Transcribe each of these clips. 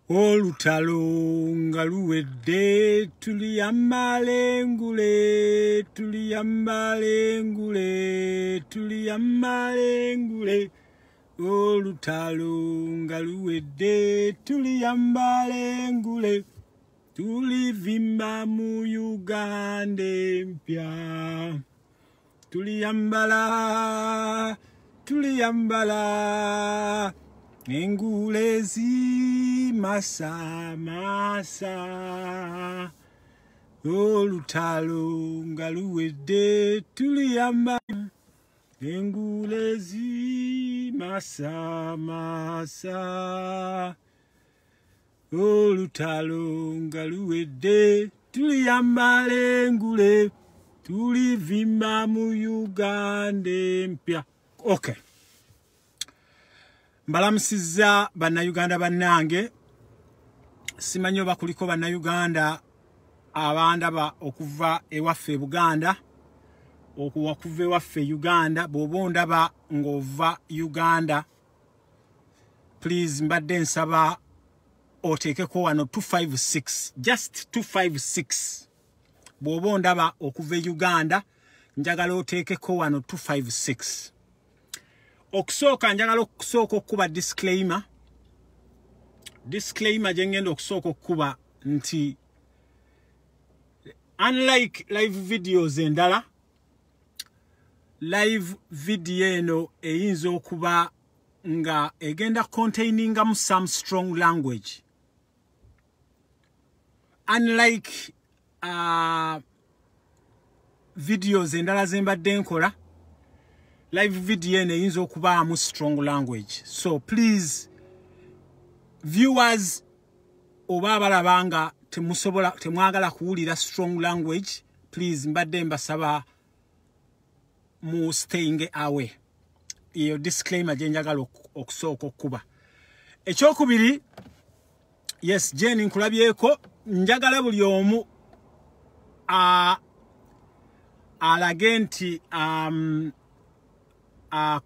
Olutalo nga luwedde tuliyambale ngule olutalo nga luwedde tuliyambale ngule tulivimba mu Uganda empya tuliyambala engulezi masa olutalo nga luwedde tuliyamba engulezi masa olutalo nga luwedde tuliyambala engule tulivimba mu Uganda empya. Okay. Mbalamusiza bannayuganda bannange, simanyi oba kuliko bannayuganda abandaba okuva ewaffe Buganda, okuva ewaffe Uganda. Bw'oba ondaba ng'ova Uganda, please mbadde nsaba oteekeko wano 256, just 256. Bw'oba ondaba okuva Uganda, njagala oteekeko wano 256. Okusooka njagala okusooka okuba disclaimer jengenda okusooka okuba nti unlike live videos endala, live video eno eyinza okuba nga egenda containingamu some strong language, unlike videos endala zembadde nkola. Live video ene yinza okubaamu strong language. So please viewers oba abalabanga temwagala kuwulira strong language, please mbadde mbasaba mu staying away. Iyo disclaimer je njagala okusooka okuba. Ekyokubiri, yes, Jane nkulabyeko, njagala buli omu alage nti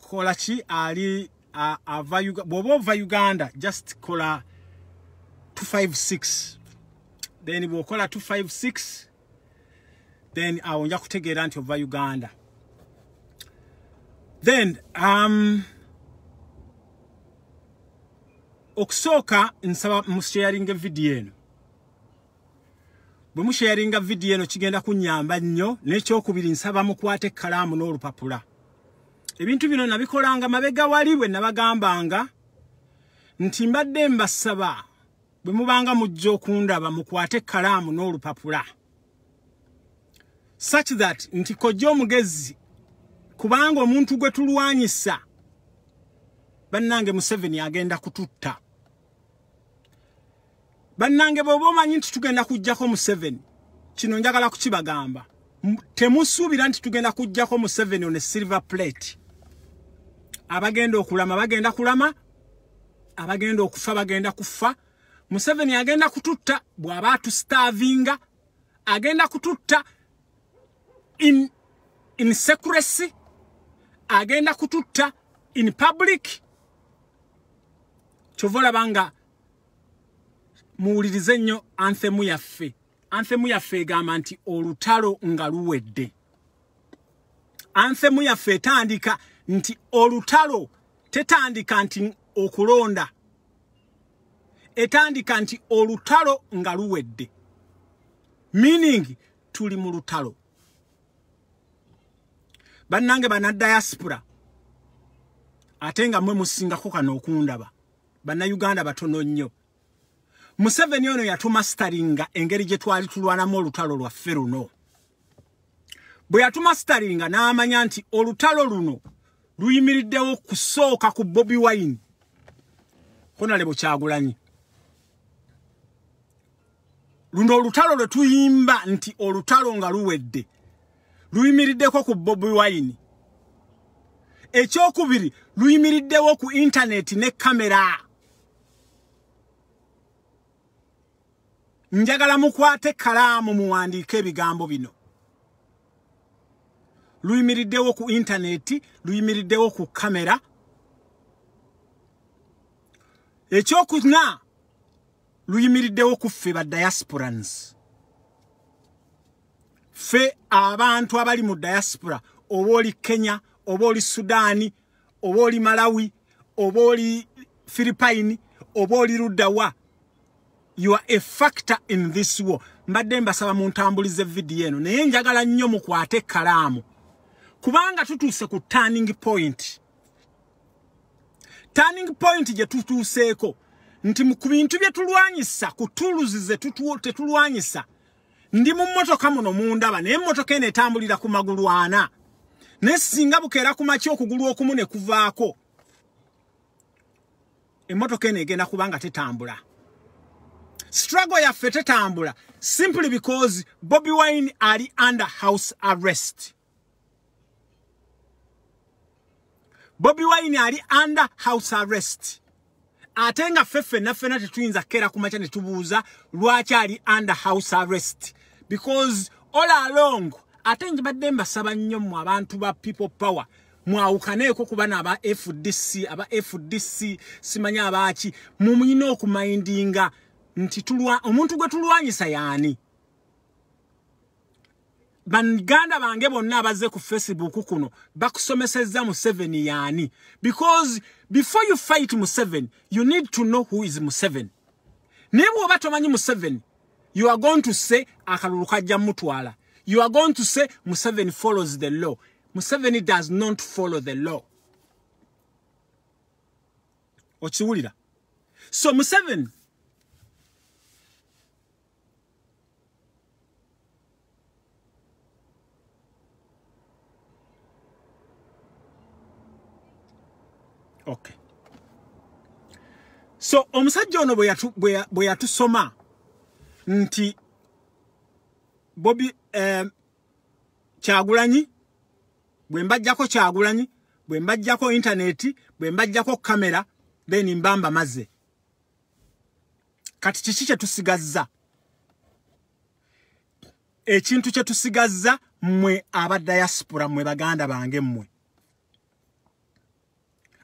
kola ki ali bw'oba ova Uganda, just kola 256. Then bw'okola 256, then awo nja kutegeera nti ova Uganda. Then okusooka nsaba musharinga video eno. Bwe musharinga video eno kigenda kunnyamba nnyo. N'ekyokubiri nsaba mukwate ekkalaamu n'olupapula. Ebintu bino nabikolanga mabega wali bwe nabagambanga nti mbadde mbasaba bwe mubanga mujja okundaba mukwate ekkalaamu n'olupapula, such that nti kojja omugezi, kubanga omuntu gwe tulwanyisa bannange Museveni agenda kututta. Bannange bw'oba omanyi nti tugenda kujjako Museveni, kino njagala kukibagamba, temusuubira nti tugenda kujjako Museveni on a silver plate. Abagenda okulama bagenda kulama, abagenda okufa bagenda kufa. Museveni agenda kututta bw'aba atustavinga, agenda kututta in secrecy, agenda kututta in public. Chovola banga muwulirize nnyo anthemu yaffe. Anthemu yaffe egamba nti olutalo nga luwedde. Anthemu yaffe etandika nti olutalo, tetandika nti okulonda, etandika nti olutalo nga luwedde, meaning tuli mu lutalo. Bannange bana diaspora, ate nga mwe musingako kano okundaba, bannayuganda batono nnyo. Museveni ono yatumastaringa engeri gye twali tulwanamu olutalo lwaffe luno. Bwe yatumastaringa n'amanya nti olutalo luno luyimiriddewo kusooka ku Bobi Wine, Honorable Kyagulanyi. Luno olutalo lwe tuyimba nti olutalo nga luwedde luyimiriddeko ku Bobi Wine. Ekyokubiri, luyimiriddewo ku internet ne kamera. njagala mukwate kalaamu muwandiike ebigambo bino. Luyimiriddewo ku internet, luyimiriddewo ku kamera. Ekyokuna luyimiriddewo ku ffe ba diasporans. Ffe abantu abali mu diaspora, oba oli Kenya, oba oli Sudaani, oba oli Malawi, oba oli Philippine, oba oli Luddawa. You are a factor in this war. Mbadde mbasaba muntambulize video eno naye njagala nnyo mukwate kalaamu. Kubanga tutuuse ku turning point. Turning point gye tutuuseeko nti ku bintu bye tulwanyisa ku tools ze tetulwanyisa. Ndi mu mmotoka muno mundaba naye emmotoka eno etambulira ku magulu 4. Ne singa bukeera ku makya okugulu okumu ne kuvaako. Emmotoka eno egenda kubanga tetambula. Struggle yaffe tetambula simply because Bobi Wine ali under house arrest. Bobi Wine ali under house arrest. Atenga fefe na fena tetuyinza kera kumacha ne tubuuza lwaki ali under house arrest. Because all along atenje badde mbasaba nnyo mu abantu ba people power mwawukaneeko kuba n'aba FDC simanya abaaki mumuyina okumindinga nti omuntu gwe tulwanyisa yaani. Banganda bange bonna abaze ku Facebook kuno bakusomesezza Museveni yaani. Because before you fight Museveni, you need to know who is Museveni. Ne bw'oba tomanyi Museveni, you are going to say akalulu kajja mutwala. You are going to say Museveni follows the law. Museveni does not follow the law. Okiwulira? So Museveni okay. So omusajja ono bwe yatusoma nti Bobi Kyagulanyi bwe mbajjako Kyagulanyi bwe mbajjako internet bwe mbajjako kamera then mbamba maze. Kati kiki kye tusigazza? Ekintu kye tusigazza mmwe aba diaspora mmwe baganda bange mmwe.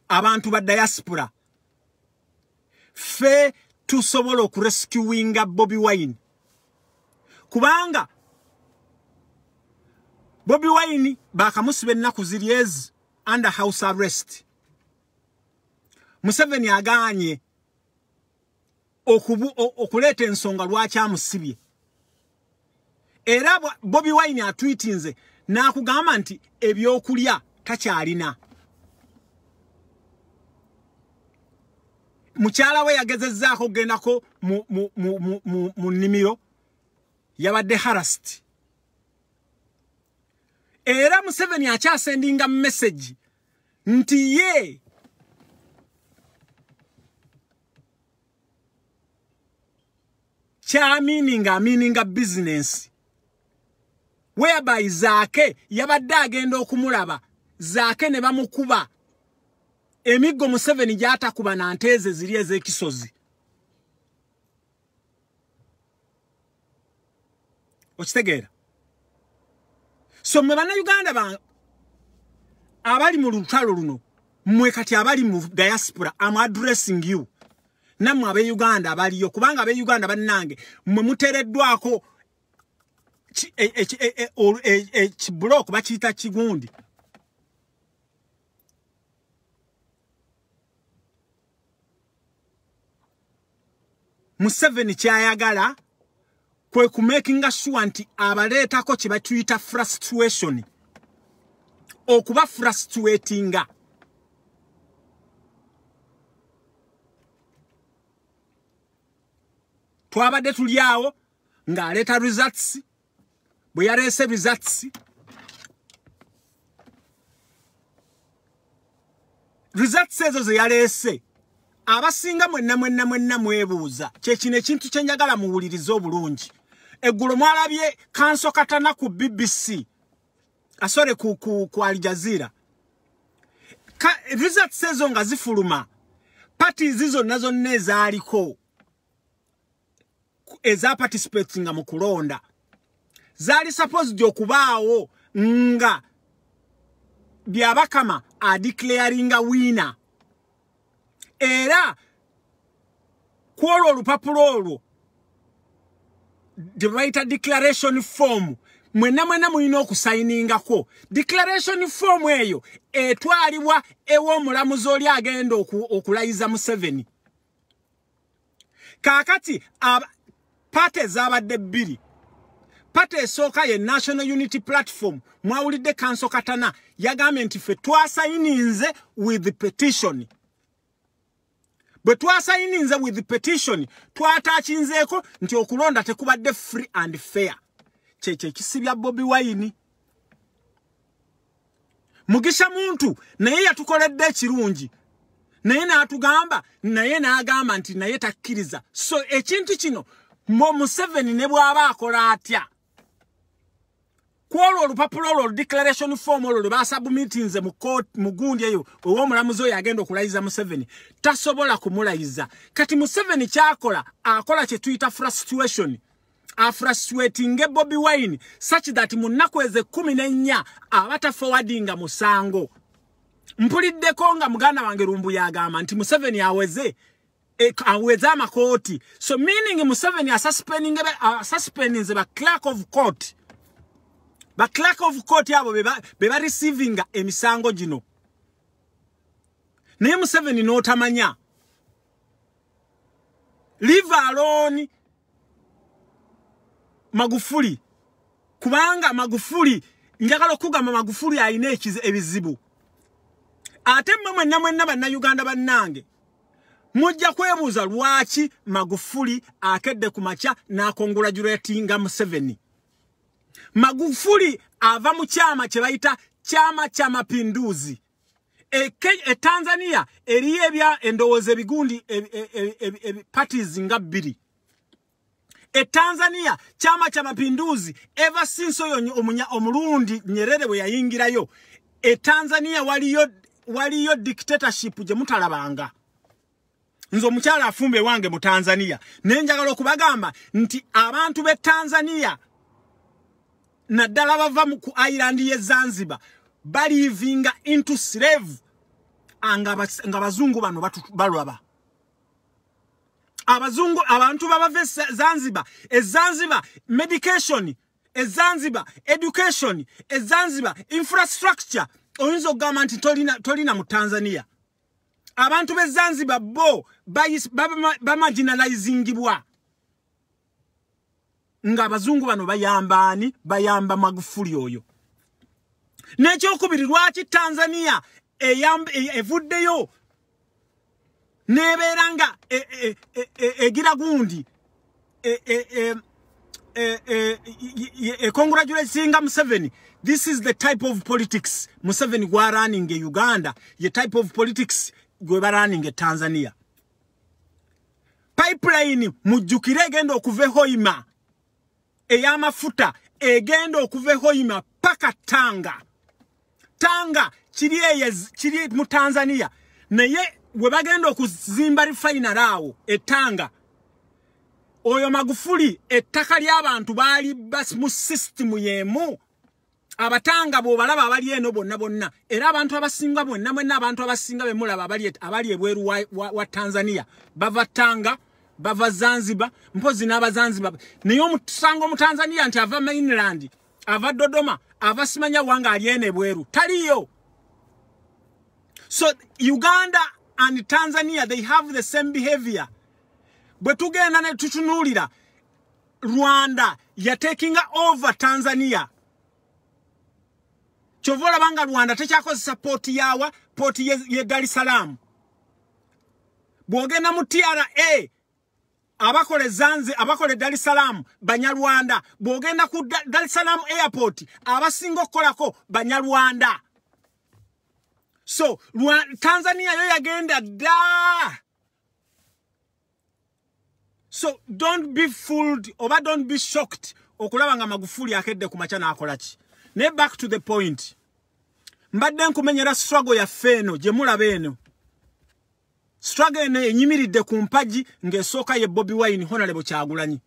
Abantu ba diaspora fe tusobola okurescuinga Bobi Wine. Kubanga Bobi Wine bakamusiba ennaku ziryezi under house arrest. Museveni agaanye okuleeta ensonga lwaki amusibye. Era Bobi Wine atwitinze n'akugamba nti ebyokulya takyalina. Mukyala we yagezezzaako gendako mu nnimiro yabadde harassed. Era Museveni akyasendinga message nti ye meaninga business whereby Zaake yabadde agenda okumulaba Zaake ne bamukuba emiggo Museveni gyatakuba na nteeze ziri ez'ekisozi. Okitegeera? So mwe bannayuganda abali mu lutalo luno mmwe kati abali mu diaspora I'm addressing you. Nammwe ab'Uganda abaliyo kubanga ab'Uganda bannange mmwe muteereddwako ekibulooku bakiyita kigundi. Museveni kyayagala kwe ku making sure nti abaleetako kye batuyita frustration. Okuba frustratinga. Twabadde tuli awo ng'aleeta results. Bwe yaleese results ezo ze yaleese abasinga mwenna mwebuuza kyekino ekintu kye njagala muwulirize obulungi. Eggulo mwalabye Kanso Katana ku BBC asore ku Al Jazeera. Results ezo nga zifuluma parties izo nazo nezaaliko eza participating mu kulonda zali supposed okubaawo nga byabakama a declaring a winner era kwolwo olupapula olwo the declaration form mwena mulina okusayiningako declaration form eyo etwalibwa ew'omulamuzi oli agenda okulayiza Museveni. Kakati pate zabadde bbiri. Pate esooka ye National Unity Platform mwawulidde Kanso Katana yagambye nti ffe twasayininze with the petition. Bwe twasayininze with the petition twataakinzeeko nti okulonda tekubadde free and fair. Cheche kisibya Bobi Wine. Mugisha muntu naye yatukoledde ekirungi. Naye n'atugamba naye n'agamba nti naye takkiriza. So ekintu kino Museveni ne bw'aba akola atya. Kwolwo olupapula olwo declaration form olwo lwebasubmitinze mu gundi eyo ow'omulamuzi oyo agenda okulayiza Museveni tasobola kumulayiza. Kati Museveni kyakola akola kye tuyita frustration. Frustrating Bobi Wine such that mu nnaku eze 14 abata forwardinga musango. Mpuliddeko nga muganda wange Lumbu yagamba nti Museveni aweze amakooti. So meaning Museveni suspending ba clerk of court. Ba clerk of court yabo beba receiving emisango gino. Naye Museveni n'otamanya. Leave alone Magufuli. Kubanga Magufuli njagala okugamba Magufuli ayina ebizibu. Ate mwenna bannayuganda bannange mujja kwebuuza lwaki Magufuli akedde ku makya n'akongratulatinga Museveni. Magufuli ava mu kyama kye bayita kyama kya mapinduzi. Tanzania eriyo ebya endowooza ebigundi parties nga bbiri. Tanzania chama cha mapinduzi ever since omulundi Nyerere bwe yayingirayo Tanzania waliyo dictatorship je mutalabanga. Nzo omukyala afumbe wange mu Tanzania nenjagala okubagamba nti abantu be Tanzania naddala bava ku island ye Zanzibar balivinga into slave nga bazungu bano balwaba. Abazungu abantu babave Zanzibar, Zanzibar medication, Zanzibar education, Zanzibar infrastructure oyinza okugamba nti tolina mu Tanzania. Abantu be Zanzibar bo bamarginalizingibwa nga abazungu bano bayamba Magufuli oyo. N'ekyokubiri lwaki Tanzania evuddeyo neberanga egira gundi congratulating Museveni. This is the type of politics Museveni gwa running in Uganda, the type of politics gwe running in Tanzania. Pipeline mujukire egenda okuve Hoima eyamafuta egenda okuve Hoima paka Tanga kiri mu Tanzania naye we bagenda okuzimba refinery awo Tanga. Oyo Magufuli ettaka ly'abantu baali mu system yemu. Abatanga bo balaba abali eno bonna era abantu abasinga mwenna abantu abasinga bemulaba abali ebweru wa Tanzania bava Tanga bava Zanzibar mpozi n'abazanzibar niyo musango mu Tanzania nti ava mainland ava Dodoma ava simanya wanga ali ene ebweru taliyo. So Uganda and Tanzania, they have the same behavior. But tugenda ne tutunulira Rwanda ya taking over Tanzania. Chovola banga Rwanda techakozesa poti yawa poti ye Dar es Salaam. Bwogenda mu TRA abakole abakole Dar es Salaam Banyarwanda. Bwogenda ku Dar es Salaam airport abasinga okukolako Banyarwanda. So Tanzania yo yagenda da. So don't be fooled or don't be shocked okulaba nga Magufuli akedde ku macha na akolaki. Ne back to the point. Mbadde nkumenyera struggle ya feno je mulaba eno. Struggle ene enyimiridde ku mpaji ng'esooka ye Bobi Wine Honorable Kyagulanyi.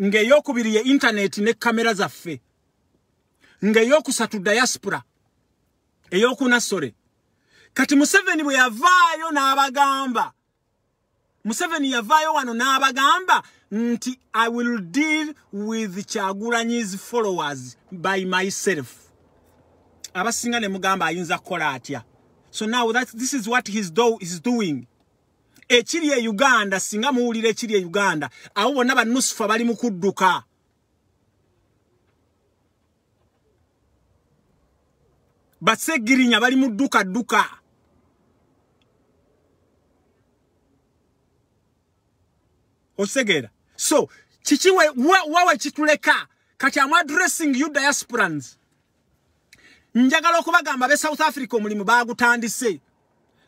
ng'eyokubiri ye internet ne kamera zaffe ng'eyokusatu diaspora ey'okunasole kati Museveni bwe yavaayo n'abagamba Museveni yavaayo wano n'abagamba nti I will deal with Kyagulanyi's followers by myself abasinga ne mugamba ayinza kukola atya so now this is what he's doing ekiri e Uganda singa muwulira ekiri e Uganda abo bonna banusufa bali mu kudduka basegirinya bali mu dduka osegera so chichiwe wawe chituleka kati am addressing you diasporans njagala okubagamba be South Africa omulimu bagutandise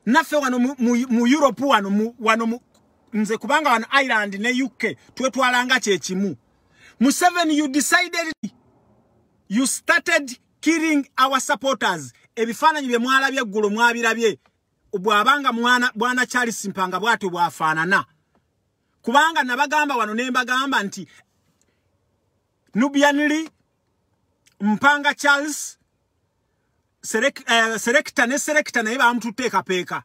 naffe wano mu Europe wano nze kubanga wano Ireland ne UK twetwalanga kyekimu Museveni you started killing our supporters ebifaananyi bye mwalabye eggulu mwabirabye bwabanga bwana Charles Mpanga bwatyo bwafaanana kubanga nabagamba wano nembagamba nti Nubianly Mpanga Charles selector naye bamututeeka peeka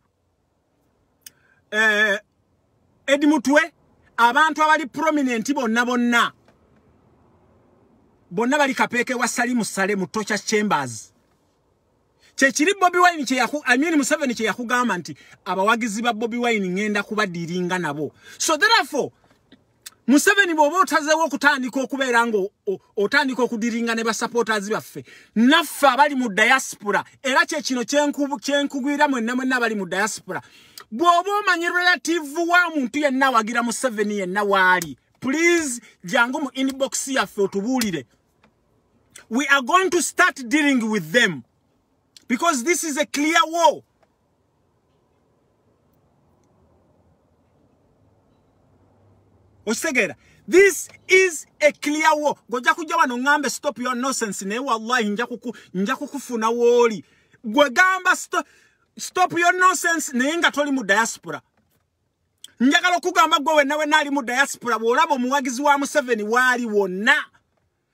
Edmutwe abantu abali prominent bonna bali kapeeke wa Salimu Sale mu Torture Chambers kyekiri Bobi Wine Museveni kye yakugamba nti abawagizi ba Bobi Wine ngenda kubadiringa nabo so therefore Museveni bwoba otazeewo okutandika okubeera ngo otandika okudiringa ne ba supporters baffe naffe abali mu diaspora era kyekino kyenkugwira mwenna abali mu diaspora bwoba omanyi relative wa muntu yenna wagira Museveni yenna waali please jangu mu inbox yaffe otubuulire we are going to start dealing with them because this is a clear war Osegera this is a clear war goja kuja wano ngambe stop your nonsense ne wallahi nja kukufuna woli gwe gamba stop your nonsense ne nga toli mu diaspora njagala kugamba gwe wenna nali mu diaspora bolabo muwagizi wa Museveni wali wonna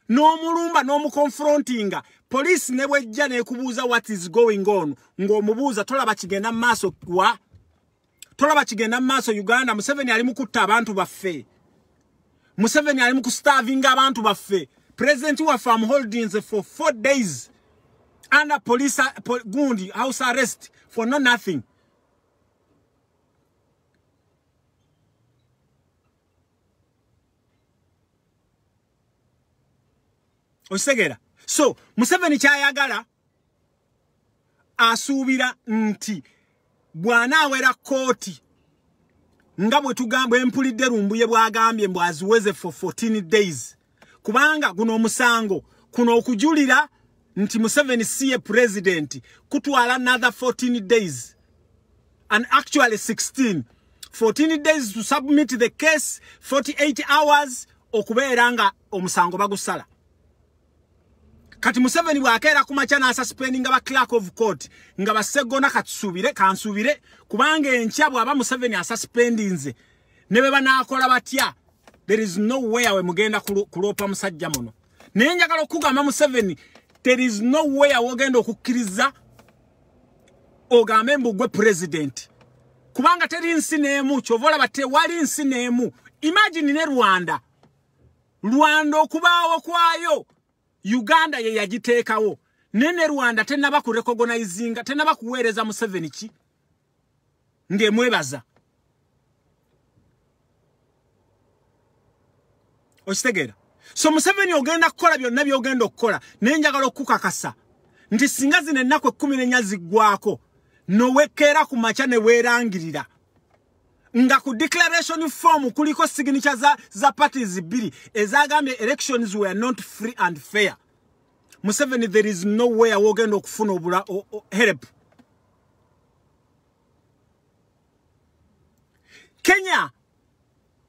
no mulumba no mu confrontinga police ne bwejja ne kubuuza what is going on ng'omubuuza tolaba kigenda maaso Uganda Museveni ali mu kutta abantu baffe Museveni ali mu starving abantu baffe president wa farm holdings for 4 days under police gundi house arrest for nothing Osegera so Museveni kyayagala asuubira nti bwana awera kooti nga bwe tugamba empulidde Lumbuye bwagambye mbwaziweze for 14 days kubanga guno omusango kuno okujulira nti Museveni siye president kutwala another 14 days and actually 14 days to submit the case 48 hours okubeera nga omusango bagusala kati Museveni bwakeera kumacha na suspending aba clerk of court nga basegona kansubire kubanga enkya bwaba Museveni asuspendinze nebe banakola batya there is no way we mugenda kulopa musajja muno nenjagala okugamba Museveni there is no way wogenda okukkiriza ogambe mbugwe president kubanga teri nsi neemu kyovola bate wali nsi neemu imagine ne Rwanda okubaawo kwayo Uganda ye yagiteekawo nene Rwanda tenaba ku recognizinga tenaba kuweereza Museveni ki ngemwebaza Ostegera so Museveni ogenda kukola byonna byogenda okukola nenjagala okukakasa nti singa zine ennaku 14 ziggwako nowekera ku macha ne weerangirira nga ku declaration form kuliko signature za parties bili ezagambye elections were not free and fair Museveni there is no way wogenda okufuna obula help Kenya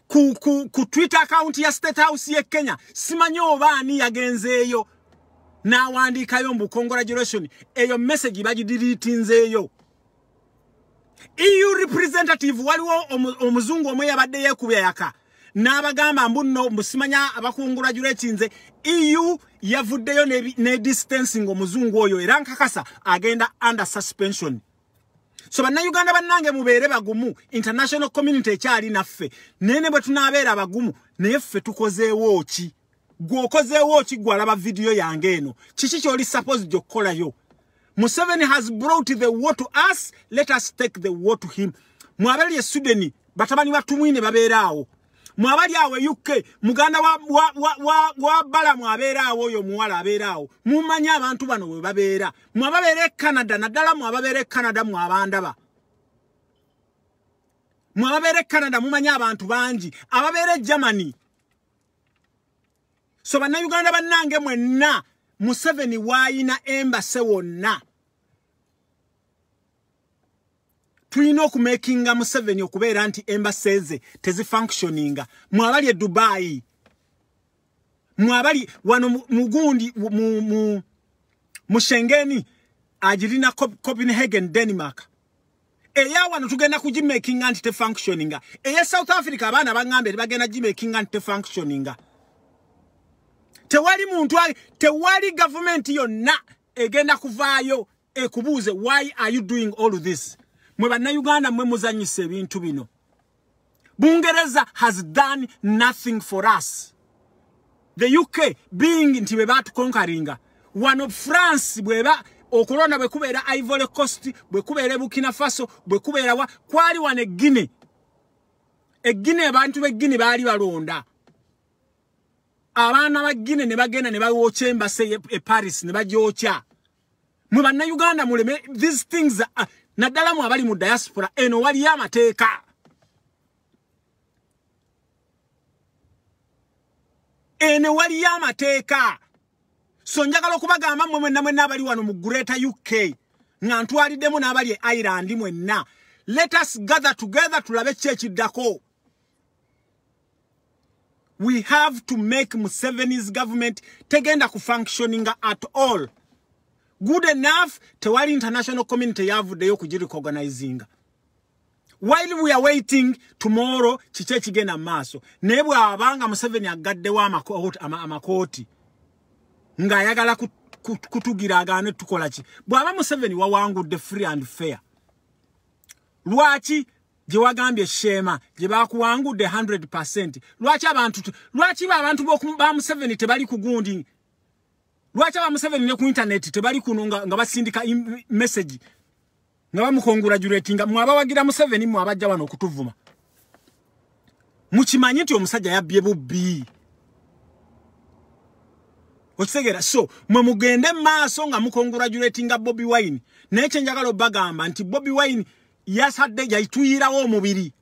ku Twitter account ya State House ye Kenya simanyo obani yagenzeeyo na wandikayo mbu congratulation eyo message bagideletinzeeyo EU representative waliwo omuzungu omwe yabadde yekubya yaka n'abagamba mbuno musimanya abakungulajuletinze EU yavuddeyo ne distancing omuzungu oyo era nkakasa agenda under suspension. So bannayuganda bannange mubeere bagumu, international community ekyali naffe nene bwe tunaabeera bagumu naye ffe tukozeewo ki? Gwokozeewo ki gwalaba video yange eno? Kiki kyoli supposed okukolayo? Museveni has brought the war to us, let us take the war to him. Mwabali ya Sudani batabani batumwine babeeraawo. Mwabali awe UK muganda wa bala mwabeeraawo oyo muwala abeeraawo. Mumanya abantu bano bwe babeera. Mwababeere Canada naddala mwababeere Canada mwabandaba. Mwababeere Canada mumanya abantu bangi. Ababeere Germany. So bannayuganda bannange mwenna Museveni waayina embassy wonna. Tulina okumakinga Museveni okubeera nti embassy tezifunctioninga. Mwabali e Dubai. Mwabali wano mugundi mu Schengeni agirina Copenhagen Denmark. Eya wano tugenda kugimakinga nti tefunctioninga. Eya South Africa abaana bangambe bagenda gimakinga nti tefunctioninga. Tewali government yonna egenda kuvaayo ekubuuze why are you doing all of this? Mwe bannayuganda mwe muzanyise ebintu bino. Bungereza has done nothing for us. The UK being nti bwe batukonkaringa. Wano France bweba okulonda bwe kubeera Ivory Coast, bwe kubeera Burkina Faso, bwe kubeera kwali wane Guinea. Guinea abantu be Guinea baali balonda. Abaana ba Guinea ne bagenda ne bawocha embassy e Paris ne bajocha. Mwe bannayuganda muleme these things naddala mu abali mu diaspora eno wali amateeka. Eno wali amateeka. So njagala okubagamba mwe mwenna abali wano mu Greater UK nga ntwaliddemu n'abali e Ireland mwenna. Let us gather together tulabe ki ekiddako. We have to make Museveni's government tegenda kufunctioning at all. Good enough, tewali international community yavuddeyo kugirecognizing. While we are waiting tomorrow, chiche kigenda maaso. Naye bw'abanga Museveni agaddewo amakooti. Nga ayagala kutugira agaane tukola ki. Bw'aba Museveni wawangudde free and fair. Lwaki gye wagambye Shema gye bakuwangudde 100%. Lwaki abantu ba Museveni tebali kugundi? Lwaki ba Museveni ne ku internet tebali kuno nga basindika message nga bamukongratulatinga mwabawagira Museveni mwabajja wano okutuvuma? Mukimanyi nti omusajja yabbye bubbi. Okisegera so mwe mugende maaso nga mukongratulatinga Bobi Wine. Naye kye njagala obagamba nti Bobi Wine yasadde yayituyirawo omubiri.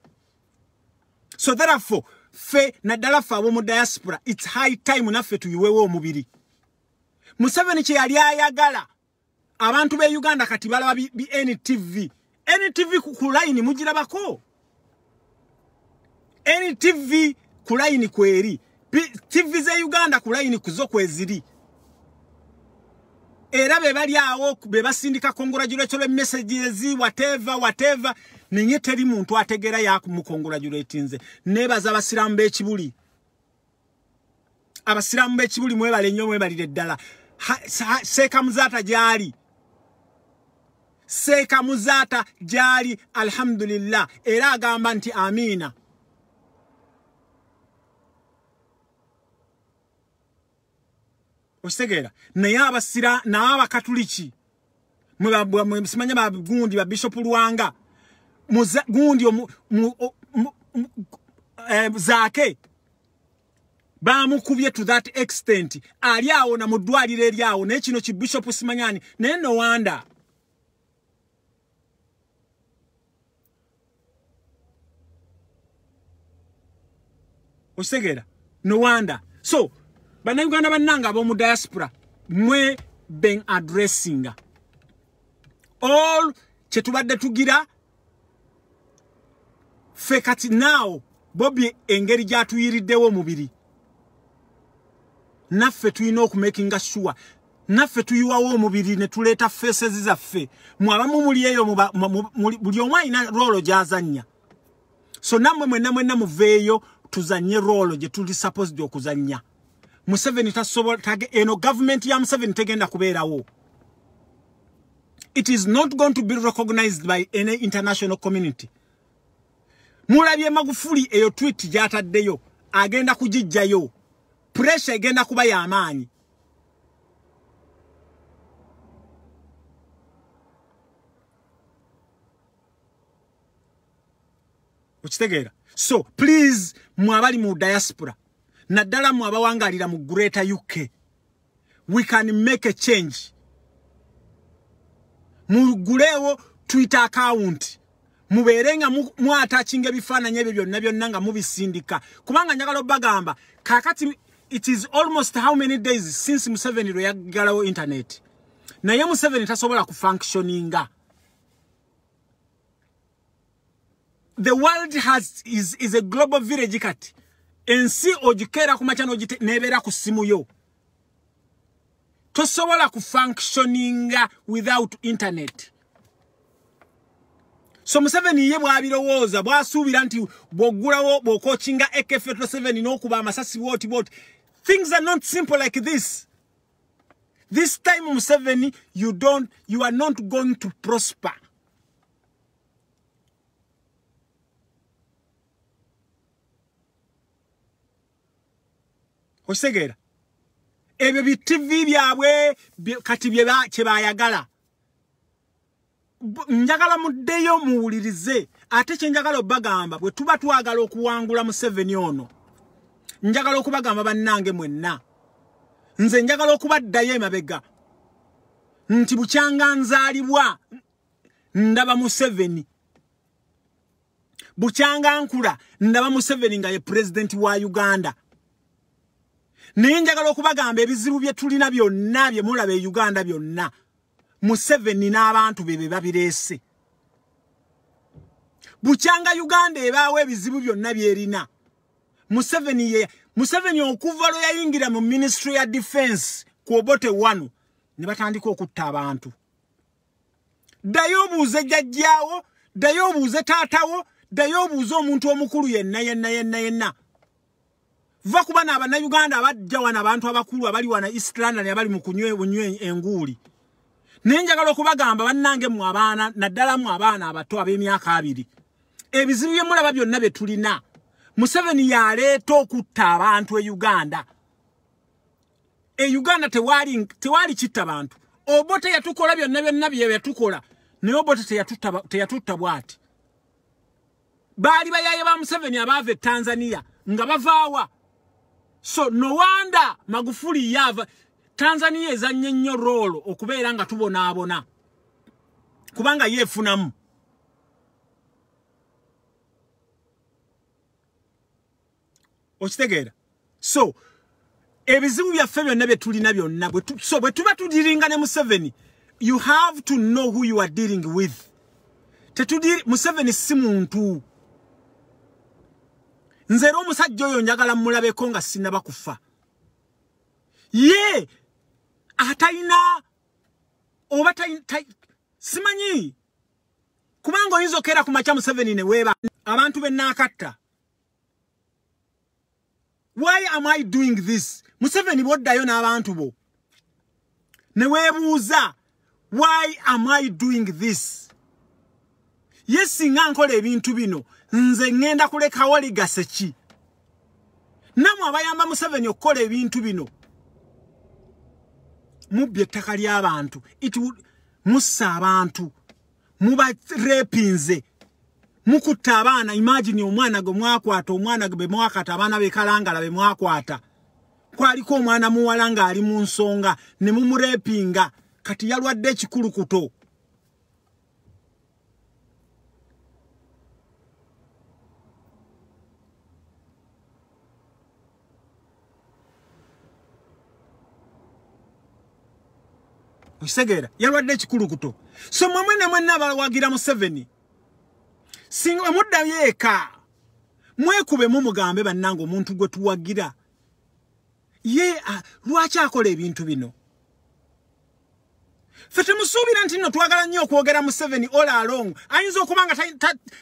So therefore fe naddala fe ab'omu diaspora it's high time naffe tuyiwewo omubiri. Museveni kye yali ayagala abantu be Uganda kati balaba NTV. NTV ku line mugirabako. NTV ku line kweri. TV ze Uganda ku line kuzo kweziri. Era be bali awo be basindika congratulatory messages whatever ninye teri muntu ategera ya kumukongratulatinze. Nebaza abasiramu b'ekibuli. Abasiramu b'ekibuli mwebale nnyo mwebalire ddala. Seka Muzata jali. Seka Muzata jali alhamdulillah. Era agamba nti amina. Osegera naye abasira n'aba katuliki mwe simanya ba gundi ba Bishop Luwanga gundi zake bamukubye to that extent ali awo na mudwalire eri awo ne kino ki Bishop simanyani naye no wanda osegera no wanda so Bannayuganda bannanga ab'omu diaspora mwe ben addressing all kyetubadde tugira fe kati now Bobi engeri gyatuyiriddewo omubiri naffe tulina okumakinga sure naffe tuyiwawo omubiri ne tuleeta faces zaffe mwabamu muli eyo buli omu alina rolo gyazannya so nammwe mwenna muveeyo tuzanye role je tuli supposed okuzanya. Museveni tasobola eno government ya Museveni tegenda kubeerawo. It is not going to be recognized by any international community. Mulabye Magufuli eyo tweet gyataddeyo agenda kujijjayo. Pressure egenda kuba ya amaanyi. Ukitegera? So please mwabali mu diaspora naddala mwabawangalira mu Greater UK, we can make a change. Mugulewo Twitter account muberenga mwatachinga bifaananyi ebyo byonna byonna nga mubisindika kubanga njagala bagamba kakati it is almost how many days since Museveni lwe yaggalawo internet naye Museveni tasobola kufunctioninga. The world is a global village kati ensi ogikera ku machano nebera ku simu yo tosobola kufunctioninga without internet. So Museveni ye bwabirowooza bwasuubira nti bwogulawo bwokochinga AK-47 n'okuba amasasi woti. Things are not simple like this. This time Museveni, you are not going to prosper. Osegera ebyo bi TV byabwe kati kye bayagala njagala muddeyo muwulirize ate kye njagala obagamba bwe tuba twagala okuwangula Museveni ono njagala okubagamba bannange mwenna nze njagala okubaddayo emabega nti bukyanga nzaalibwa ndaba Museveni bukyanga nkula ndaba Museveni nga ye president wa Uganda. Naye njagala okubagamba ebizibu bye tulina byonna bye mulaba e Uganda byonna Museveni n'abantu bebe babireese. Bukyanga Uganda ebaawe ebizibu byonna byerina Museveni okuva lwe yayingira mu Ministry ya Defense ku Obote 1 ne batandika okutta abantu. Ddayo obuuze jjajjaawo, ddayo obuuze taatawo, ddayo obuuze omuntu omukulu yenna. Va kuba n'abana Uganda abajja wana abantu abakulu abali wana East London abali mu kunywe enguuli. Nenjagala okubagamba bannange mu abaana naddala mu abaana abato ab'emyaka 2. Ebizibu bye mulaba byonna bye tulina Museveni yaleeta okutta abantu e Uganda. E Uganda tewali kitta bantu. Obote yatukola byonna bye yatukola. Naye Obote teyatutta bwati. Baali bayaye ba Museveni abaava e Tanzania nga bavaawa. So no wonder Magufuli yava Tanzania ezanye nnyo role okubeera nga tubonaabona kubanga yeefunamu. Okitegeera? So ebizibu byaffe byonna bye tulina byonna so bwe tuba tudiringa ne Museveni, you have to know who you are dealing with. Museveni si muntu. Nze omusajja oyo njagala mulabeko nga sinaba kufa. Ye atayina oba simanyi kubanga oyinza okera ku macha Museveni ne weeba abantu bennaakatta. Why am I doing this? Museveni boddayo n'abantu bo ne weebuuza why am I doing this? Yes, nga nkola ebintu bino nze ngenda kulekawo ligase ki? Namwe abayamba Museveni okukola ebintu bino mubbye ettaka ly'abantu mussa abantu mubarepinze mukutta abaana. Imagine omwana gwe mwakwata omwana gwe mwakata abaana bekalangala be mwakwata kwaliko omwana muwala nga ali mu nsonga ne mumurepinga kati yalwadde ekikulukuto. Osegera yalwadde ekikulukuto. So mwenna abawagira Museveni singa mudda yeeka mwekube mugambe bannange omuntu gwe tuwagira ye lwaki akola ebintu bino. Ffe temusuubira nti nno twagala nnyo okwogera Museveni all along ayinza okuba nga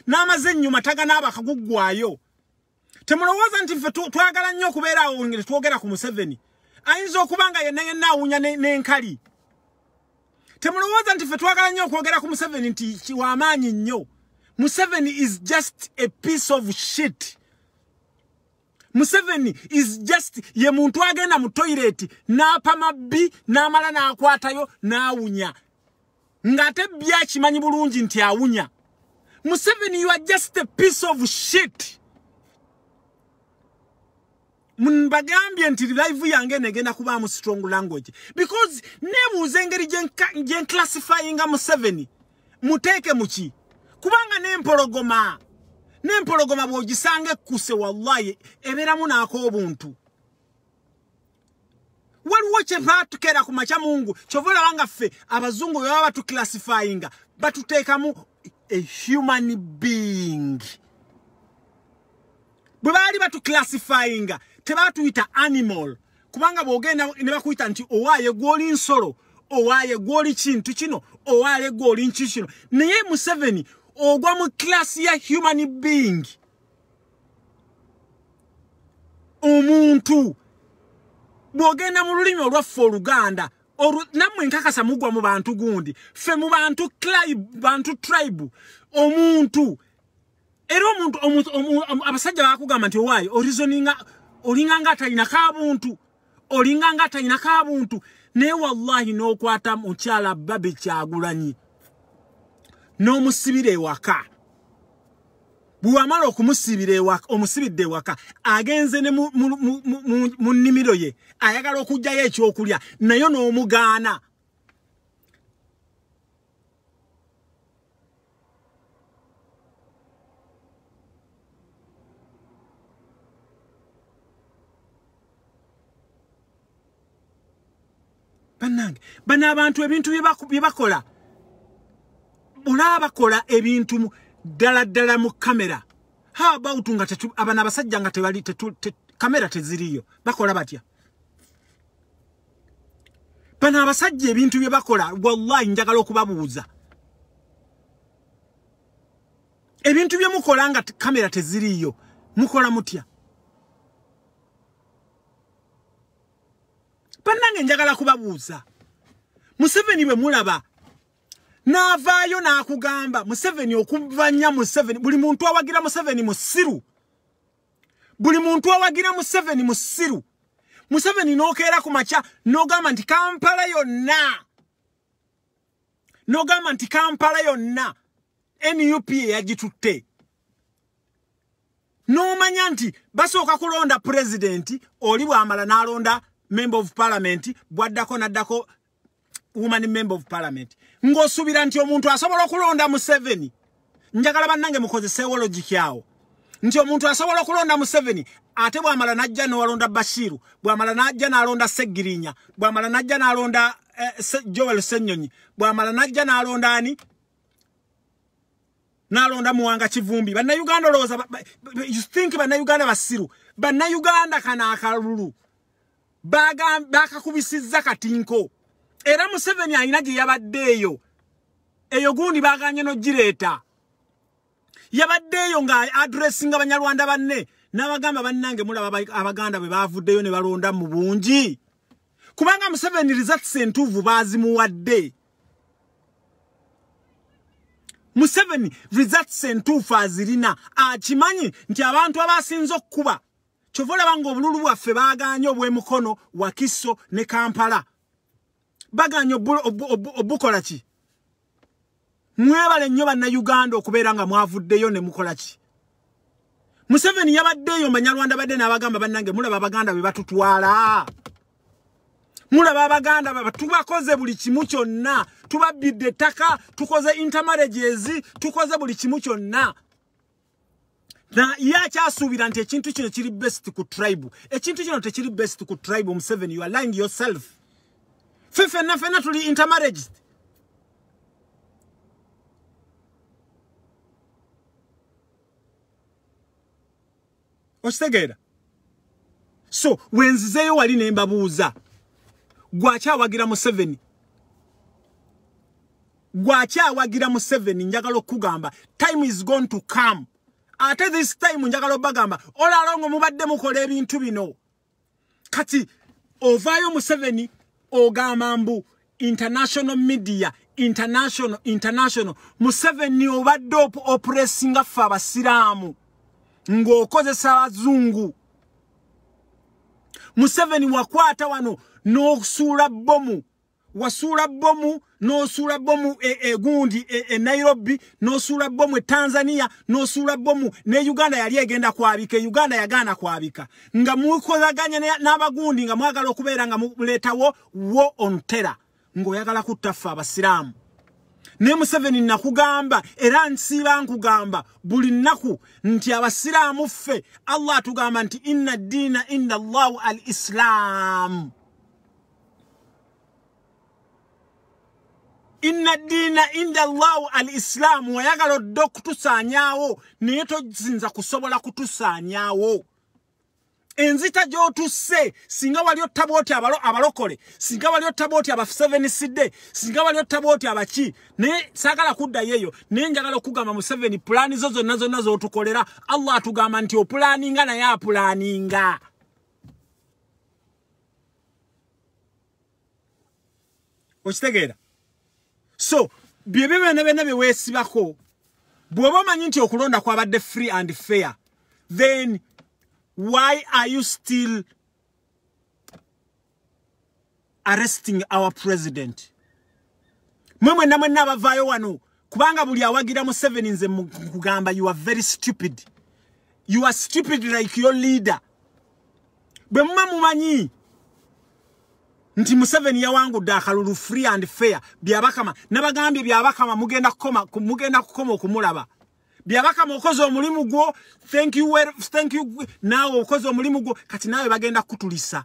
n'amaze ennyuma taganaaba kaguggwayo. Temulowooza nti ffe twagala nnyo okubeera awo ngeri twogera ku Museveni. Ayinza okubanga yenna awunya n'enkali. Temulowooza nti ffe twagala nnyo okwogera ku Museveni nti kiwamaanyi nnyo. Museveni is just a piece of shit. Museveni is just ye muntu agenda mu toilet n'apa mabbi n'amala n'akwatayo n'awunya. Ng'ate byakimanyi bulungi nti awunya. Museveni, you are just a piece of shit. Mbagambye nti live yange negenda kuba mu strong language because nebuuze engeri gye classifying Museveni muteeke muki kubanga n'empologoma bw'ogisange kuse wallahi ebeeramu naako obuntu. Waliwo kye baatukera ku makya Mungu kyova olaba ffe abazungu bwe baba batuclassifying batuteekamu a human being. Bwe baali batuclassifying tebaatuyita animal kubanga bw'ogenda ne bakuyita nti owaaye gw'oli nsolo owaaye gw'oli kintu kino owaaye gw'oli nki kino naye Museveni ogwa mu class ya human being. Omuntu bw'ogenda mu lulimi olwaffe Oluganda nammwe nkakasa mugwa mu bantu gundi ffe mu bantu tribe omuntu era omuntu abasajja bakugamba nti owaaye olinga nga atalina kabuntu naye wallahi n'okwata mukyala Babe Kyagulanyi n'omusibira ewaka bw'amala okumusibira ewaka omusibidde ewaka agenze ne mu nnimiro ye ayagala okugjayo ekyokulya nayo n'omugaana. Bannange bano abantu ebintu bye bakola olaba bakola ebintu ddala mu kamera. How about nga abana abasajja nga tebali kamera teziriyo bakola batya? Bano abasajja ebintu bye bakola wallahi njagala okubabuuza. Ebintu bye mukola nga kamera teziriyo mukola mutya? Bannange njagala kubabuuza. Museveni bwe mulaba n'avaayo n'akugamba Museveni okuvanya Museveni buli muntu awagira Museveni musiru. Buli muntu awagira Museveni musiru. Museveni n'okeera ku makya n'ogamba nti Kampala yonna NUP yagitutte. N'omanya nti basooka kulonda president oli bw'amala n'alonda member of parliament bwaddako naddako woman member of parliament. Ng'osuubira nti omuntu asobola okulonda Museveni. Njagala bannange mukozeseewo logic yawo. Nti omuntu asobola okulonda Museveni ate bw'amala n'ajja n'alonda Bashiru, bw'amala n'ajja n'alonda Seggirinya, bw'amala n'ajja n'alonda Joel Ssenyonyi, bw'amala n'ajja n'alonda ani? N'alonda Muwanga Kivumbi. Bannayuganda olowooza you think bannayuganda basiru. Bannayuganda kana akalulu bakakubisizza katinko. Era Museveni alina gye yabaddeeyo. Eyo gundi baganye n'ogireeta. Yabaddeeyo nga addressinga Abanyarwanda banne n'abagamba bannange mulaba Abaganda bwe baavuddeyo ne balonda mu bungi. Kubanga Museveni results entuuvu baazimuwadde. Museveni results entuufu azirina. Akimanyi nti abantu abasinze okkuba kyova olaba ng'obululu bwaffe baaganye obw'emukono Wakiso ne Kampala. Baganye obukola ki? Mwebale nnyo bannayuganda okubeera nga mwavuddeyo ne mukola ki? Museveni yabaddeeyo Banyarwanda badde n'abagamba bannange mulaba Abaganda be batutwala. Mulaba Abaganda tubakoze buli kimu kyonna. Tubabbidde ettaka, tukoze intermarriages, tukoze buli kimu kyonna. Na yakyasuubira nti ekintu kino kiri best ku tribe. Ekintu kino tekiri best ku tribe. Museveni, you are lying yourself. Fenna tuli intermarriages. Ostegera. So, wenzizeyo wali ne mbabuuza. Gwakyawagira Museveni. Gwakyawagira Museveni njagala okugamba. Time is going to come. ate this time njagala bagamba olalongo mubadde mukola ebintu bino kati ovayo Museveni ogamba mbu international media international Museveni obadde oppressinga fa abasiraamu ng'okozesa abazungu Museveni wakwata wano n'osuula bomu wasuula bomu n'osuula bomu gundi Nairobi n'osuula bomu Tanzania n'osuula bomu ne Uganda yali egenda kwabika Uganda yagaana kwabika nga mukozaganya n'abagundi nga mwagala okubeera nga muletawo war on terror ng'oyagala kutafa abasiraamu ne Museveni nakugamba era nsiba nkugamba buli nnaku nti abasiraamu ffe Allah atugamba nti inna dina inda Allahu al-Islam inna dina inda Allahu al-Islam wayagala oddo kutusaanyaawo naye tozinza kusobola kutusaanyaawo enzita gy'otusse singa wali ottabooti abalokole singa wali ottabooti aba 7 sidde singa wali ottabooti abaki naye saagala kuddayo eyo naye njagala okugamba Museveni pulaani zo zonna z'otukolera Allah atugamba nti opulaaninga naye apulaaninga okitegeera so byebyo byonna bye weesibako bw'oba omanyi nti okulonda kwabadde free and fair then why are you still arresting our president? Mwe nabavaayo wano kubanga buli awagira Museveni nze kugamba you are very stupid. You are stupid like your leader. Bwe mumanyi nti Museveni yawangudde akalulu free and fair byabakama nabagambye byabakama mugenda kukoma okumulaba byabakama okoze omulimu gwo thank you nawe okoze omulimu gwo kati nawe bagenda kutulisa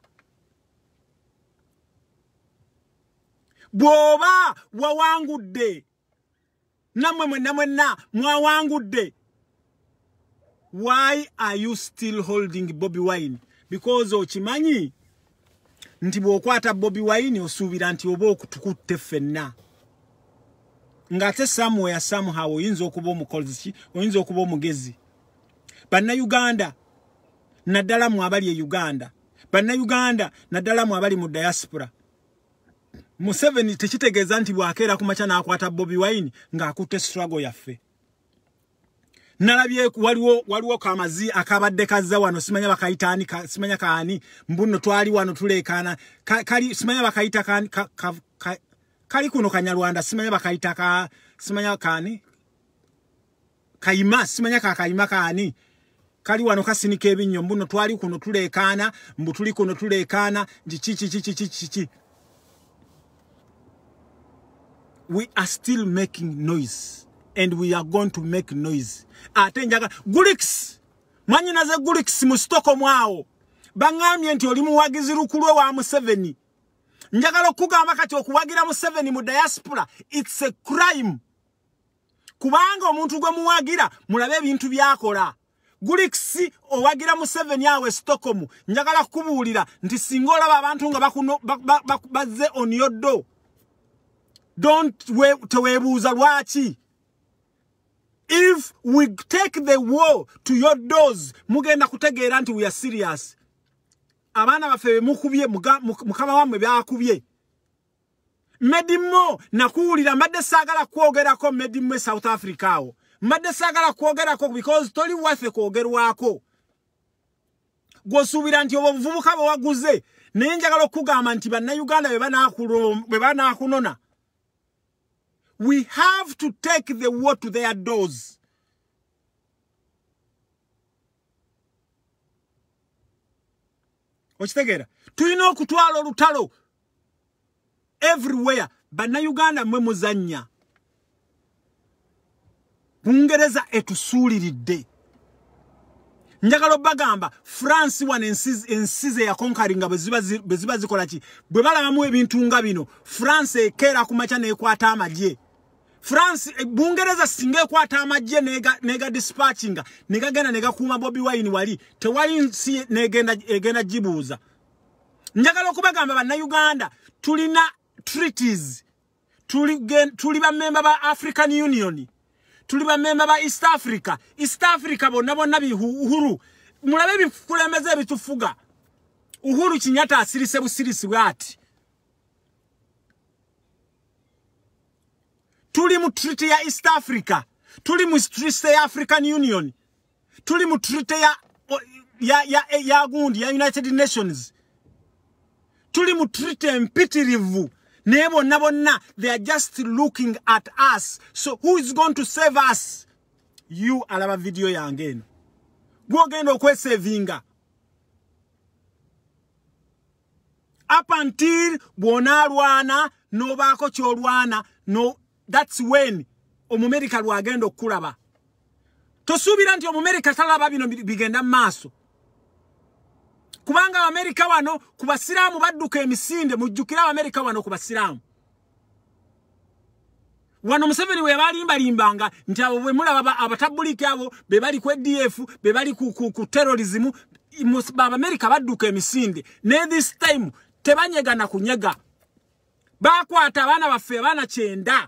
bwoba wawangudde namwe mwenna mwawangudde why are you still holding Bobi Wine because okimanyi nti bwokwata Bobi Wine osuubira nti oba okutukutte ffenna ngate somewhere somehow oyinza okuba omukozi oyinza okuba omugezi banna Uganda naddala mu abali e Uganda banna Uganda naddala mu abali mu diaspora Museveni tekitegeeza nti bwakeera ku makya n'akwata Bobi Wine ng'akutte struggle yaffe nalabye waliwo kamazi akabadde kazza wano simanya bakayitaani simanya kaani mbuno twali wano tuleekana kali simanya bakayita kaani kali kuno Kanyarwanda simanya bakayita simanya kaani kayima simanya kayima kaani kali wano kasinika ebinnyo mbuno twali kuno tuleekana mbu tuli kuno tuleekana chichi we are still making noise and we are going to make noise atenjaga Gulix mwanyina ze Gulix mu Stockholm awo bangamye nti oli muwagizi lukulwe wa Museveni njagala okugamba kati okuwagira Museveni mu diaspora it's a crime kubanga omuntu gwe muwagira mulabe ebintu byakola Gulix owagira Museveni awe Stockholm njagala kubuulira nti singa olaba abantu nga bazze on your door teweebuuza lwaki if we take the war to your doors mugenda kutegeera nti we are serious abaana baffe mukubye mukama wamwe byakubye medimo nakuwulira mbadde saagala kwogerako medimo South Africa awo mbadde saagala kwogerako because toli waffe kwogerwako gwosuubira nti obuvubuka bwe waguze naye njagala okugamba nti bannayuganda bwe banaakunona we have to take the war to their doors. Ochitegera tulina okutwala olutalo everywhere bannayuganda mwe muzannya Bungereza etusuuliridde njagala bagamba France wan ensize ya conquering beziba zikola ki bwe balabamu ebintu nga bino France ekera ku macha nekwata amagye France Bungereza singa ekwata amagye nega dispatchinga negagenda negakuuma Bobi Wine wali tewali nsi egenda jibuuza njagala okubagamba bannayuganda tulina treaties tuli ba member ba African Union tuli ba member ba East Africa bonna uhuru mulabe bikulembeze bitufuga Uhuru Kenyatta asirise busirisi bwati tuli mu treaty ya East Africa tuli mu treaty ya African Union tuli mu treaty ya gundi ya United Nations tuli mu treaty empitirivu nebo nabonna they are just looking at us so who is going to save us you alaba video yange eno gwogenda okwesevinga up until bwonalwana nobako kyolwana no that's when Omumerika lwagenda okulaba tosubira nti Omumerika talaba bino bigenda maso kubanga Amerika wano kubasiramu badduka emisinde mujjukira Amerika wano kubasiramu wano Museveni we balimba nti abo bwe mulaba abatabuliki abo be bali ku DF be bali ku terrorism baba Amerika badduka emisinde ne this time tebanyega na kunyega bakwata abana baffe abana 9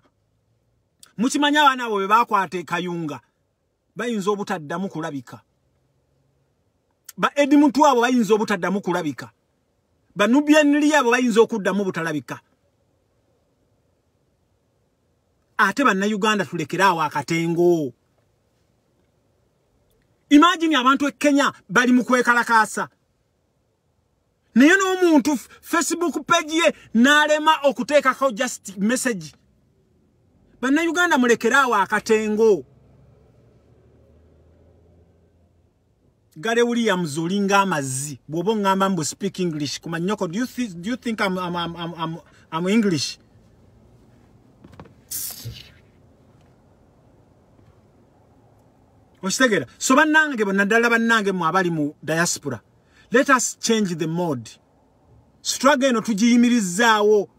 mukimanya abana abo be bakwata Kayunga bayinza obutaddamu kulabika ba Edimuntu abo bayinza obutaddamu kulabika ba Nubian abo bayinza okuddamu butalabika ate banna Uganda tulekerawo akatengo imagine abantu e Kenya bali mu kwekalakasa naye n'omuntu Facebook page ye nalema okuteekako just message banna Uganda mulekerawo akatengo Gare Williams olinga amazi bwobo ngamba mbu speak English kumanyoko do you think I'm English Ostegera so bannange bonnadala bannange mu abali mu diaspora let us change the mode struggle no tujiyimirizaawo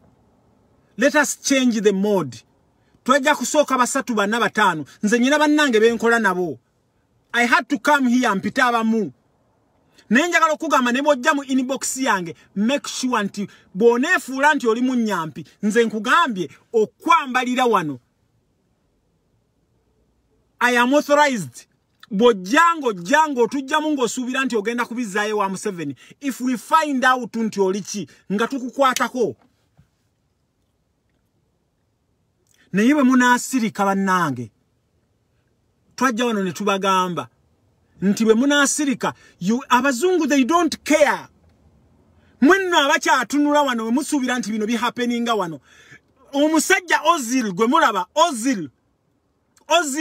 let us change the mode twajja kusooka basatu banna batano nze nyina bannange benkola nabo I had to come here mpita abamu nenjagala okugamba ne bojja mu inbox yange make sure nti bonefuula nti oli mu nyampi nze nkugambye okwambalira wano I am authorized Bojango tujjamu ng'osuubira nti ogenda kubizaayo wa Museveni if we find out nti olichi nga tukukwatako naye bwe munaasirika bannange twajja wano ne tubagamba nti bwe munaasirika abazungu they don't care mwenno abakyatunula wano we musuubira nti bino bihappeninga wano omusajja Ozil gwe mulaba Ozil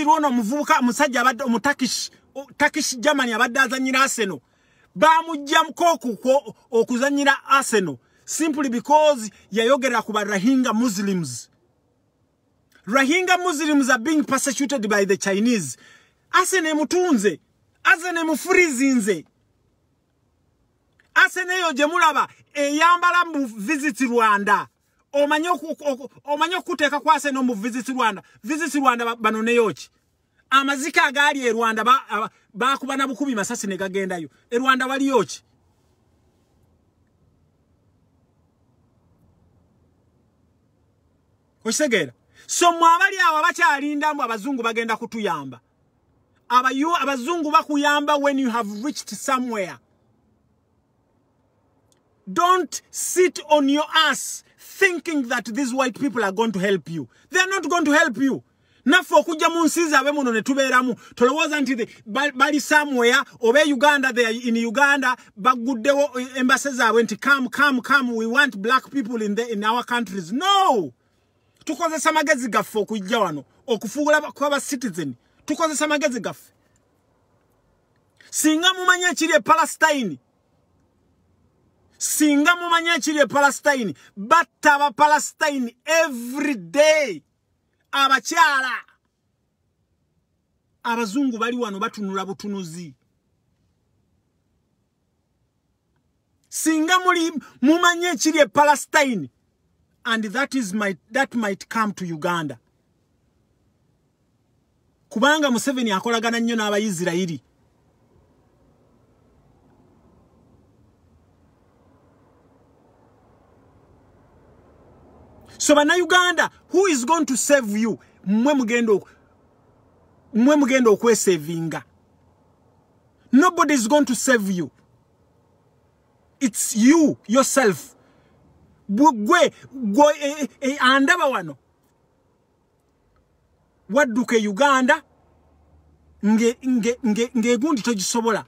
ono muvubuka musajja abadde Turkish Germany abadde azanyira Arsenal bamujja mukoko okuzanyira Arsenal simply because yayogera ku Rohingya Muslims. Rohingya Muslims are being persecuted by the Chinese. Asene mutunze, asene mufrizinze. Asene yo jemulaba eyambala mu visit Rwanda. Omanyo kuteka kwase no mu visit Rwanda. Visit Rwanda banone yoki. Amazika agali e Rwanda bakuba na bukubi masasi ne gagendayo. E Rwanda wali yoki. Osegera. So mwabali awo abakyalinda mbu abazungu bagenda kutuyamba. Abazungu bakuyamba when you have reached somewhere. Don't sit on your ass thinking that these white people are going to help you. They are not going to help you. Nafo kuja munsiza abe muno ne tubeeramu tolowooza nti bali somewhere obe Uganda, they are in Uganda baguddewo embassy zaabwe nti come we want black people in our countries. No, tukozesa magezi gaffe okujja wano okufuula kwaba citizen. Tukozesa magezi gaffe. Singa mumanya ekiri e Palestine, singa mumanya ekiri e Palestine, batta aba Palestine every day. Abakyala abazungu bali wano batunula butunuzi. Singa mumanye ekiri e Palestine, and that might come to Uganda. Kubanga Museveni akolagana nnyo n'Abayisirayiri. So bana Uganda, who is going to save you? Mwe mugendo mwe mugenda okwesavinga. Nobody is going to save you. It's you yourself. Gwe andaba wano. Wadduke Uganda nge gundi togisobola.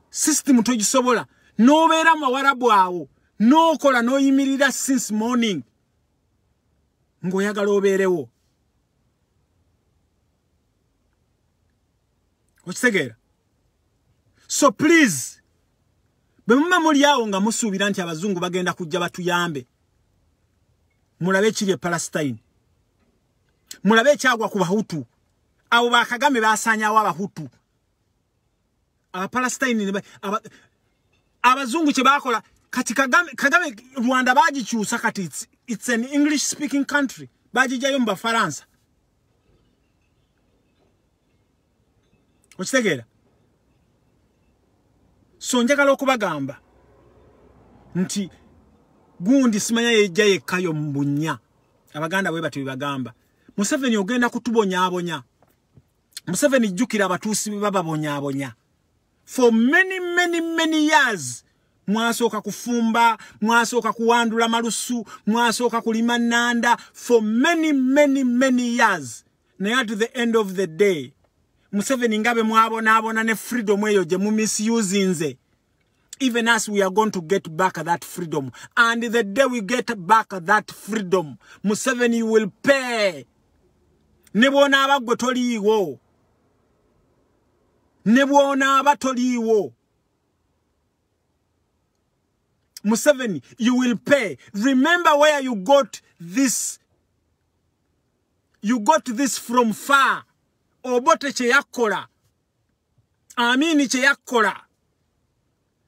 System togisobola. Nobeera mawarabu awo. Nokola noyimirira since morning. Ngoyagala obeerewo. Okitegera? So please, bemuma muli awo nga musuubira nti abazungu bagenda kujja batuyambe. Mulabe kiri e Palestine. Mulabe ekyagwa ku Bahutu. Abo ba Kagame basanyawo Abahutu. Palestine abazungu kye bakola kati Kagame Rwanda bagikyusa kati it's an English speaking country. Bagijayo mu Bafaransa. Okitegera? So njagala okubagamba nti gundi simanya yejja yekkayo mbunya. Abaganda bwe batu bagamba. Museveni ogenda kutubonya. Museveni jjukira abatuusi bababonya. For many years. Mwasooka kufumba, mwasooka kuwandula malusu, mwasooka kulima nanda. For many years. Naye at the end of the day. Museveni ngabe mwabona ne freedom eyo je mu misusing. Even us, we are going to get back that freedom. And the day we get back that freedom, Museveni will pay. Nebwona abagwe toliiwo. Nebwona abatoliiwo. Museveni, you will pay. Remember where you got this. You got this from far. Obote che yakola. Amini che yakola.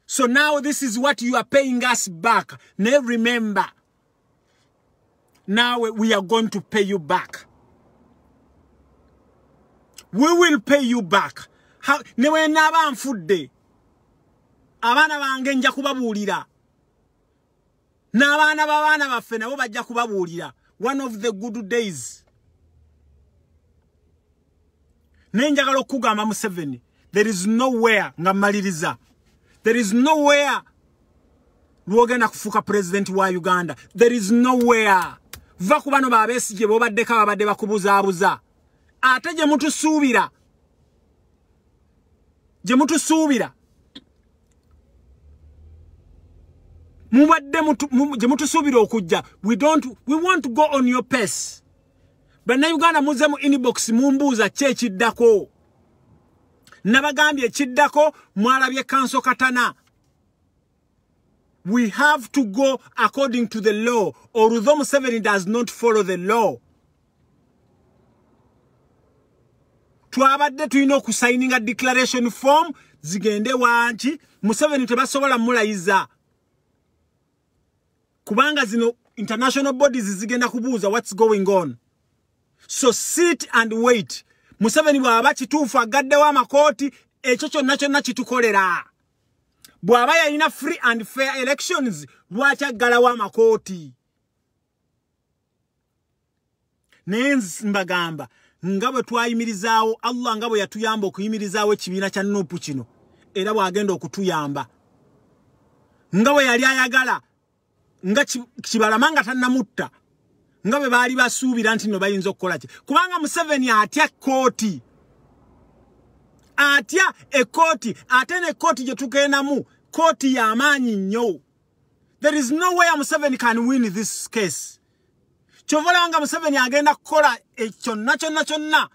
So now this is what you are paying us back. Now remember. Now we are going to pay you back. We will pay you back. How newe naba nfudde. Abana bange nja kubabuulira. N'abaana b'abaana baffe nabo bajja kubabuulira. One of the good days. Nenjagala okugamba Museveni. There is nowhere nga maliriza. There is nowhere lwogenda kufuuka president wa Uganda. There is nowhere. Va ku bano babesigye bobaddeko babadde bakubuzaabuza. Ate gye mutusuubira. Gye mutusuubira. Mubadde gye mutusuubira okujja. We want to go on your pace. Bannayuganda muze mu inbox mumbuuza ki ekiddako. Nabagambye ekiddako mwalabye Kanso Katana. We have to go according to the law. Although Museveni does not follow the law. Twabadde tulina okusigning a declaration form zigende wanki. Museveni tebasobola mulayiza. Kubanga zino international bodies zigenda kubuuza what's going on. So sit and wait. Museveni bw'aba kituufu agaddewo amakooti ekyo kyonna kitukolera. Bw'aba yalina free and fair elections lwaki aggalawo amakooti. Naye mbagamba nga bwe twayimirizaawo Allah nga bwe yatuyamba okuyimirizaawo ekibiina kya Nuupu kino era bw'agenda okutuyamba. Nga bwe yali ayagala nga Kibalama nga tannamutta. Nga bwe baali basuubira nti no bayinza okukola ki. Kubanga Museveni atya kooti. Atya ekooti. Ate ne kooti gye tugendamu. Kooti y'amaanyi nnyo. There is no way Museveni can win this case. Kyovola nga Museveni agenda kukola kyonna.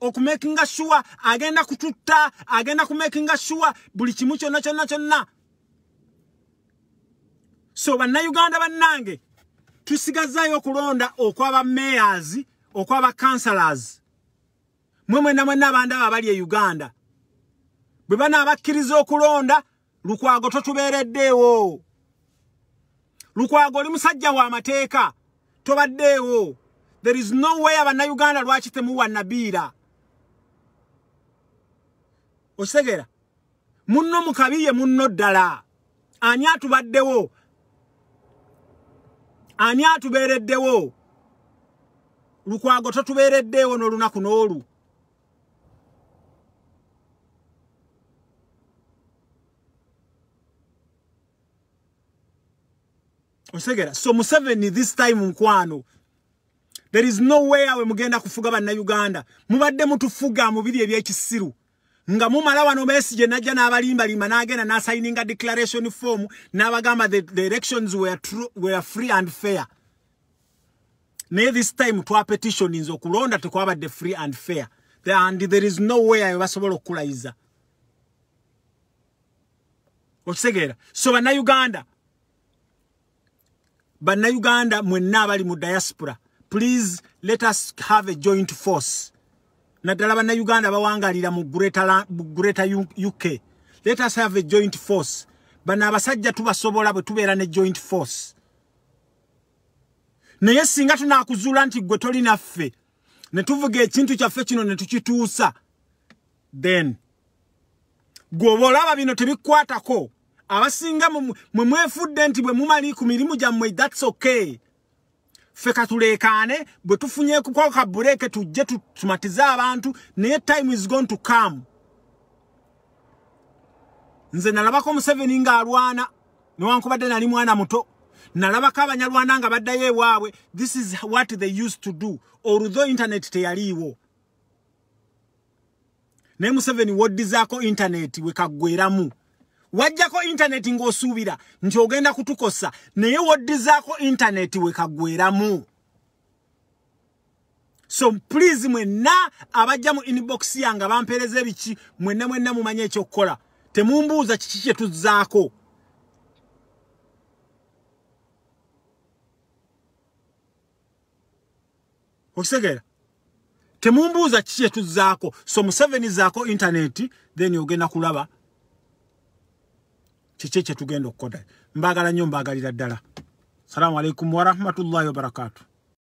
Okumakinga sure agenda kututta. Agenda kumakinga sure buli kimu kyonna. So bannayuganda bannange. Tusigazayo okulonda okwaba mayors, okwaba councillors. Mwena abanda abali e Uganda. Bwe bana abakkiriza okulonda, Lukwago totubeereddeewo. Lukwago oli musajja wa mateeka, tobaddeewo. There is no way abannayuganda lwaki temuwa Nabiira. Osegera, munno mukabiye munno ddala. Ani atubaddewo? Ani atubeereddewo? Lukwago totubeereddeewo n'olunaku n'olu. Osegera. So Museveni this time nkwano. There is no way awe mugenda kufuga banna Uganda. Mubadde mutufuga mubiri ebyekisiru. Nga mumala wano message najja n'abalimba limba n'agenda n'asigninga declaration form n'abagamba the elections were free and fair. Naye this time twa petition nzo kulonda tekwabadde free and fair. And there is no way awe basobola okulayiza. Okisegera. So banna Uganda mwenna abali mu diaspora. Please let us have a joint force. Nadala banna Uganda bawangalira mu greater UK. Let us have a joint force. Bana abasajja tubasobola bwe tubeera ne joint force. Naye singa tunakuzuula nti gwe toli naffe ne tuvuga ekintu kyaffe kino ne tukituusa, then gwe olaba bino tebikwatako. Abasinga mwefudde nti bwe mumali ku mirimu gyammwe, that's okay. Ffe katulekaane bwe tufunye kwa kabureke tujje tumatize abantu, naye time is going to come. Nze nalabako Museveni nga alwana newankubadde nali mwana muto. Nalabako abanyalwana nga baddayo ewaabwe. This is what they used to do, although internet teyaliiwo. Naye Museveni woddizaako internet wekaggweramu. Wajjako internet ng'osuubira nti ogenda kutukosa, naye woddizaako internet wekaggweramu. So please mwenna abajja mu inbox yange bampeereza ebiki, mwenna mumanye ekyokukola. Temumbuuza kiki kye tuzzaako. Okisegera? Temumbuuza kiki kye tuzzaako. So Museveni zaako internet, then ogenda kulaba kiki kye tugenda okukola. Mbagala nnyo, mbagalira ddala. Assalamu alaikum wa rahmatullahi wa barakatuh.